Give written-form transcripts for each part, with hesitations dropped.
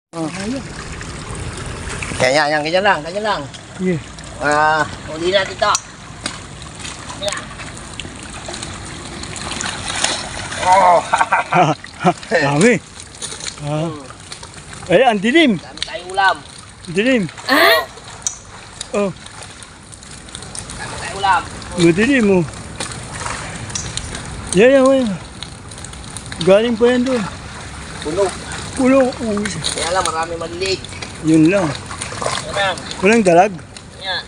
Yan, ganyan lang. Yeah. Uli natin ito. Yan. Oh! Dami. Ay, ang dilim. Dami tayong ulam. Dilim. Oh, Dami tayong ulam. madilim oh. Yan. Galing pa yan doon. Puno. Pulo. Kaya lang, marami maliliit. Yun lang. Yan lang. Walang dalag. Yan.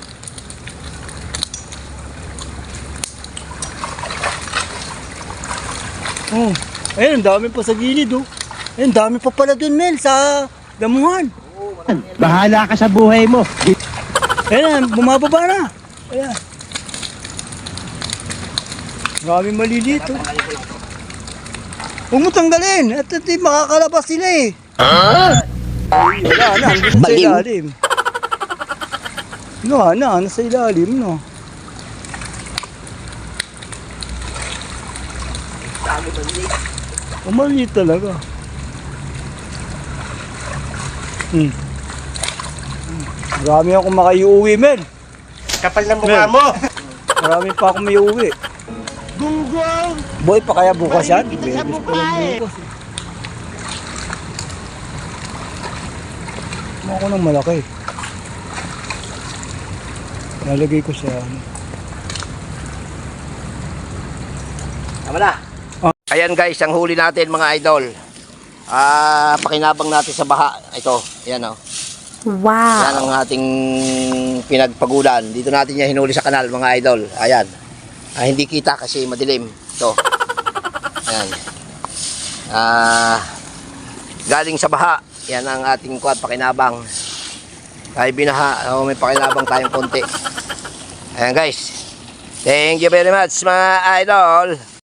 Oh. Ayun, ang dami pa sa gilid oh. Ayun, dami pa pala doon, Mel, sa damuhan. Oo, marami yan. Bahala ka sa buhay mo. Ayun, bumababa na. Ayan. Marami maliliit oh. Tanggalin ko lang. Huwag mo tanggalin. At hindi makakalabas sila eh. Wala na, hanggang sa Baliw. ilalim. Nasa ilalim, no. Dami maliliit. Maliit talaga. Marami akong makaiuwi, men. Kapal ng mukha mo. Marami pa akong may uwi. Gunggong. Boy, pa kaya bukas yan? Kita sa Bebes pa mukha lang eh. bukas. Kuha ko ng malaki. Nalagay ko sa ano. Tama na. Ayan guys, ang huli natin mga idol. Pakinabang natin sa baha. Ito, ayan o. Wow. Yan ang ating pinagpagulan. Dito natin yan hinuli sa kanal mga idol. Ayan. Hindi kita kasi madilim. Ito. Ayan. Galing sa baha. Yan ang ating pakinabang. Ay binaha. May pakinabang tayong konti. Ayan guys. Thank you very much mga idol.